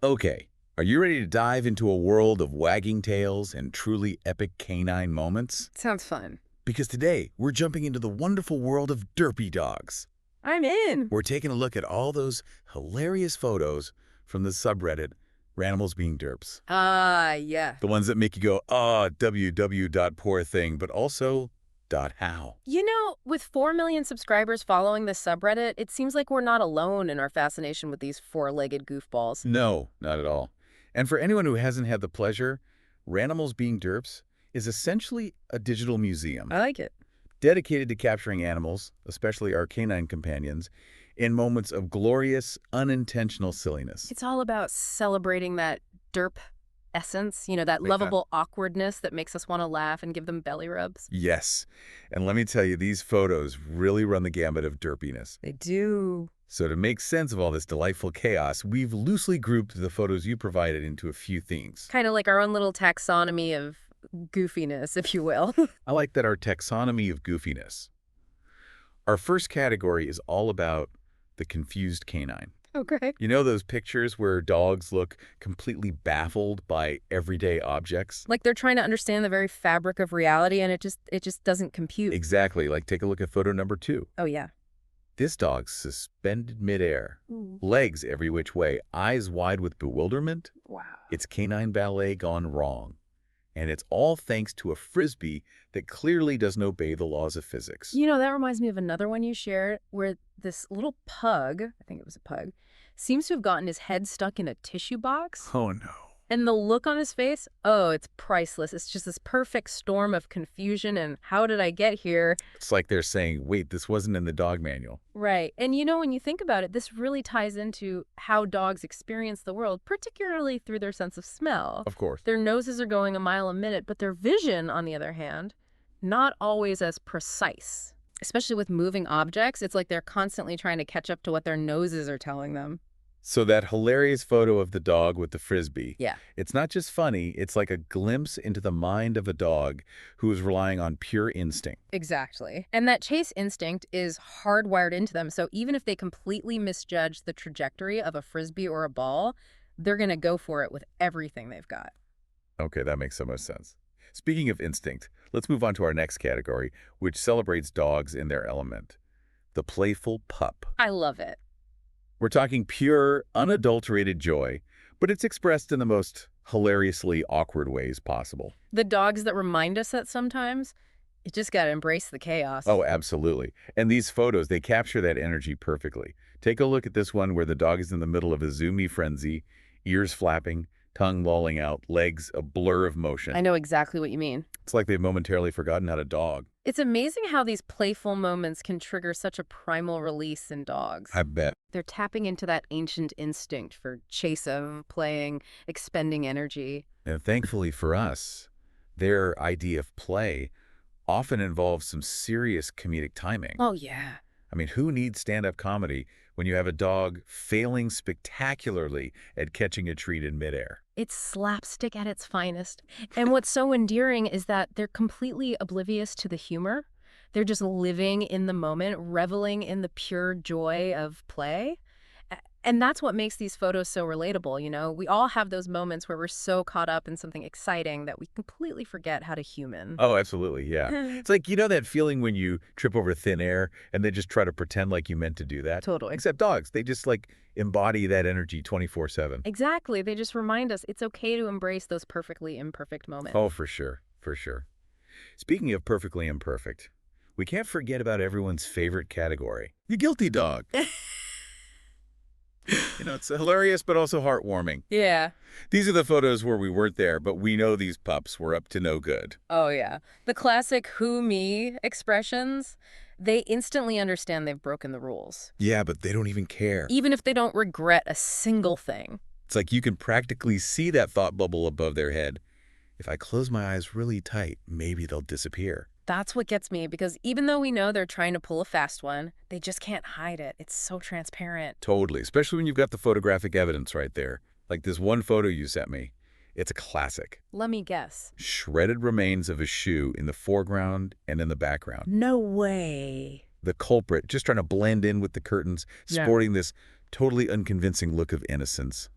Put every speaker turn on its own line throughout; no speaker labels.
Okay, are you ready to dive into a world of wagging tails and truly epic canine moments?
Sounds fun.
Because today, we're jumping into the wonderful world of derpy dogs.
I'm in.
We're taking a look at all those hilarious photos from the subreddit, Ranimals Being Derps.
Ah, yeah.
The ones that make you go, poor thing, but also, how.
With 4 million subscribers following this subreddit, it seems like we're not alone in our fascination with these four-legged goofballs.
No, not at all. And for anyone who hasn't had the pleasure, Ranimals Being Derps is essentially a digital museum
I like it.
dedicated to capturing animals, especially our canine companions, in moments of glorious, unintentional silliness.
It's all about celebrating that derp essence, that
Like that.
lovable awkwardness that makes us want to laugh and give them belly rubs.
Yes, and let me tell you, these photos really run the gamut of derpiness.
They do.
So to make sense of all this delightful chaos, we've loosely grouped the photos you provided into a few themes.
Kind of like our own little taxonomy of goofiness, if you will.
I like that our taxonomy of goofiness. Our first category is all about the confused canine.
Okay.
You know those pictures where dogs look completely baffled by everyday objects?
Like they're trying to understand the very fabric of reality and it just doesn't compute.
Exactly. Like, take a look at photo number 2.
Oh, yeah.
This dog's suspended midair,
Ooh.
legs every which way, eyes wide with bewilderment.
Wow.
It's canine ballet gone wrong. And it's all thanks to a Frisbee that clearly doesn't obey the laws of physics.
That reminds me of another one you shared where this little pug, I think it was a pug, seems to have gotten his head stuck in a tissue box.
Oh, no.
And the look on his face, oh, it's priceless. It's just this perfect storm of confusion and how did I get here?
It's like they're saying, wait, this wasn't in the dog manual.
Right. And when you think about it, this really ties into how dogs experience the world, particularly through their sense of smell.
Of course.
Their noses are going a mile a minute, but their vision, on the other hand, not always as precise. Especially with moving objects, it's like they're constantly trying to catch up to what their noses are telling them.
So that hilarious photo of the dog with the Frisbee,
Yeah.
it's not just funny, it's like a glimpse into the mind of a dog who is relying on pure instinct.
Exactly. And that chase instinct is hardwired into them. So even if they completely misjudge the trajectory of a Frisbee or a ball, they're going to go for it with everything they've got.
Okay, that makes so much sense. Speaking of instinct, let's move on to our next category, which celebrates dogs in their element. The playful pup.
I love it.
We're talking pure, unadulterated joy, but it's expressed in the most hilariously awkward ways possible.
The dogs that remind us that sometimes, you just got to embrace the chaos.
Oh, absolutely. And these photos, they capture that energy perfectly. Take a look at this one where the dog is in the middle of a zoomy frenzy, ears flapping, tongue lolling out, legs a blur of motion.
I know exactly what you mean.
It's like they've momentarily forgotten how to dog.
It's amazing how these playful moments can trigger such a primal release in dogs.
I bet.
They're tapping into that ancient instinct for chasing, playing, expending energy.
And thankfully for us, their idea of play often involves some serious comedic timing.
Oh, yeah.
I mean, who needs stand-up comedy when you have a dog failing spectacularly at catching a treat in midair?
It's slapstick at its finest. And what's so endearing is that they're completely oblivious to the humor. They're just living in the moment, reveling in the pure joy of play. And that's what makes these photos so relatable, We all have those moments where we're so caught up in something exciting that we completely forget how to human.
Oh, absolutely, yeah. It's like, that feeling when you trip over thin air and they just try to pretend like you meant to do that?
Totally.
Except dogs, they just embody that energy 24/7.
Exactly. They just remind us it's okay to embrace those perfectly imperfect moments.
Oh, for sure, for sure. Speaking of perfectly imperfect, we can't forget about everyone's favorite category, the guilty dog. It's hilarious but also heartwarming.
Yeah.
These are the photos where we weren't there, but we know these pups were up to no good.
Oh, yeah. The classic who me expressions, they instantly understand they've broken the rules.
Yeah, but they don't even care.
Even if they don't regret a single thing.
It's like you can practically see that thought bubble above their head. If I close my eyes really tight, maybe they'll disappear.
That's what gets me, because even though we know they're trying to pull a fast one, they just can't hide it. It's so transparent.
Totally, especially when you've got the photographic evidence right there. Like this one photo you sent me. It's a classic.
Let me guess.
Shredded remains of a shoe in the foreground and in the background.
No way.
The culprit just trying to blend in with the curtains,
Yeah.
sporting this totally unconvincing look of innocence.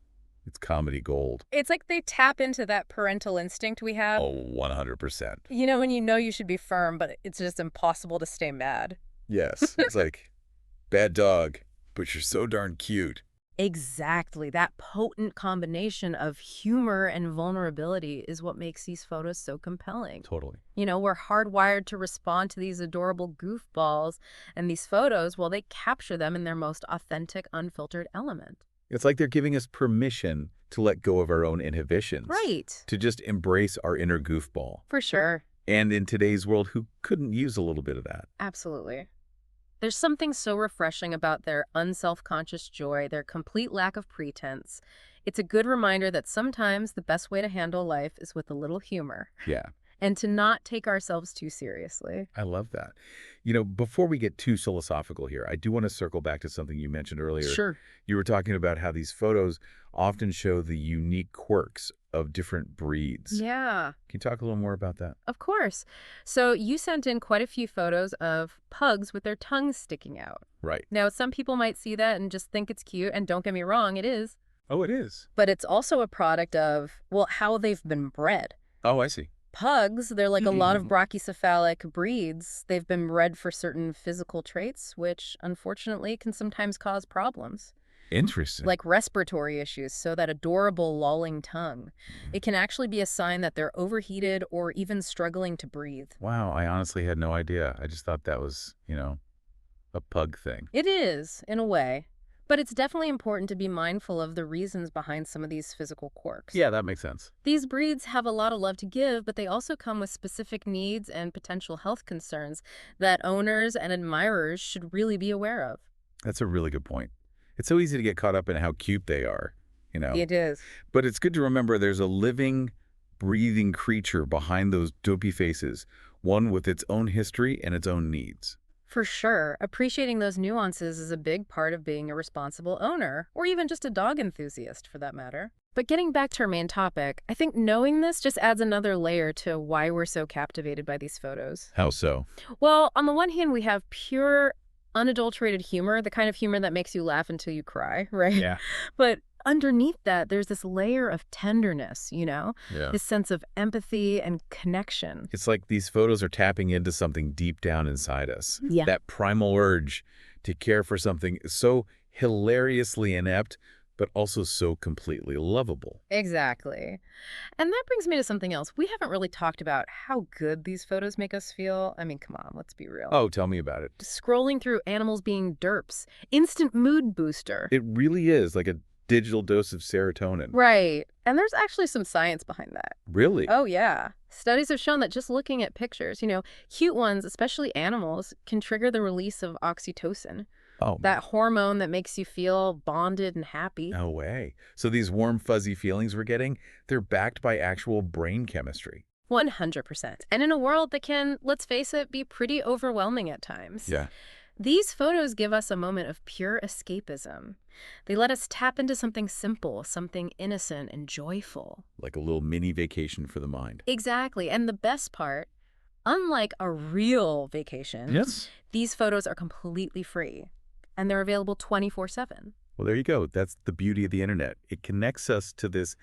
It's comedy gold.
It's like they tap into that parental instinct we have.
Oh, 100%.
When you know you should be firm, but it's just impossible to stay mad.
Yes. It's like, bad dog, but you're so darn cute.
Exactly. That potent combination of humor and vulnerability is what makes these photos so compelling.
Totally.
We're hardwired to respond to these adorable goofballs, and these photos, well, they capture them in their most authentic, unfiltered element.
It's like they're giving us permission to let go of our own inhibitions.
Right.
To just embrace our inner goofball.
For sure.
And in today's world, who couldn't use a little bit of that?
Absolutely. There's something so refreshing about their unself-conscious joy, their complete lack of pretense. It's a good reminder that sometimes the best way to handle life is with a little humor.
Yeah.
And to not take ourselves too seriously.
I love that. Before we get too philosophical here, I do want to circle back to something you mentioned earlier.
Sure.
You were talking about how these photos often show the unique quirks of different breeds.
Yeah,
Can you talk a little more about that?
of course. So you sent in quite a few photos of pugs with their tongues sticking out.
Right.
Now, some people might see that and just think it's cute, and don't get me wrong, it is.
Oh, it is.
But it's also a product of, well, how they've been bred.
Oh, I see.
Pugs, they're like a lot of brachycephalic breeds. They've been bred for certain physical traits, which unfortunately can sometimes cause problems.
Interesting.
Like respiratory issues, so that adorable lolling tongue. It can actually be a sign that they're overheated or even struggling to breathe.
Wow, I honestly had no idea. I just thought that was, a pug thing.
It is, in a way. But it's definitely important to be mindful of the reasons behind some of these physical quirks.
Yeah, that makes sense.
These breeds have a lot of love to give, but they also come with specific needs and potential health concerns that owners and admirers should really be aware of.
That's a really good point. It's so easy to get caught up in how cute they are,
It is.
But it's good to remember there's a living, breathing creature behind those dopey faces, one with its own history and its own needs.
For sure, appreciating those nuances is a big part of being a responsible owner, or even just a dog enthusiast for that matter. But getting back to our main topic, I think knowing this just adds another layer to why we're so captivated by these photos.
How so?
Well, on the one hand, we have pure, unadulterated humor, the kind of humor that makes you laugh until you cry, right?
Yeah.
But underneath that, there's this layer of tenderness,
Yeah.
this sense of empathy and connection.
It's like these photos are tapping into something deep down inside us.
Yeah.
That primal urge to care for something so hilariously inept, but also so completely lovable.
Exactly. And that brings me to something else. We haven't really talked about how good these photos make us feel. I mean, come on, let's be real.
Oh, tell me about it.
Scrolling through animals being derps, instant mood booster.
It really is like a digital dose of serotonin.
Right. And there's actually some science behind that.
Really?
Oh, yeah. Studies have shown that just looking at pictures, cute ones, especially animals, can trigger the release of oxytocin,
Oh,
that hormone that makes you feel bonded and happy.
no way. So these warm, fuzzy feelings we're getting, they're backed by actual brain chemistry.
100%. And in a world that can, let's face it, be pretty overwhelming at times.
Yeah.
These photos give us a moment of pure escapism. They let us tap into something simple, something innocent and joyful.
Like a little mini vacation for the mind.
Exactly. And the best part, unlike a real vacation,
Yes.
these photos are completely free. And they're available 24/7.
Well, there you go. That's the beauty of the internet. It connects us to this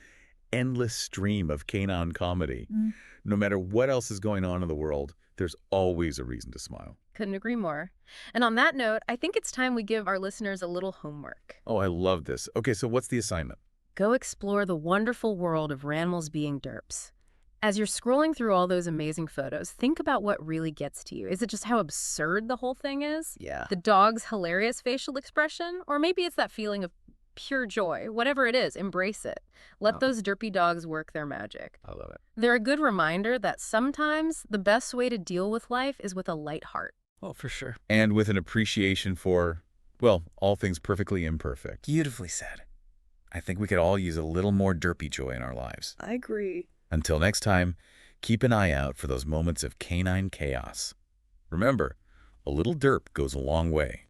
endless stream of canine comedy. No matter what else is going on in the world, there's always a reason to smile.
Couldn't agree more. And on that note, I think it's time we give our listeners a little homework.
Oh, I love this. Okay, so what's the assignment?
Go explore the wonderful world of ranimals being derps. As you're scrolling through all those amazing photos, think about what really gets to you. Is it just how absurd the whole thing is?
Yeah.
The dog's hilarious facial expression? Or maybe it's that feeling of pure joy. Whatever it is, embrace it. Let
Oh.
those derpy dogs work their magic.
I love it.
They're a good reminder that sometimes the best way to deal with life is with a light heart.
Oh, for sure.
And with an appreciation for, well, all things perfectly imperfect.
Beautifully said. I think we could all use a little more derpy joy in our lives.
I agree.
Until next time, keep an eye out for those moments of canine chaos. Remember, a little derp goes a long way.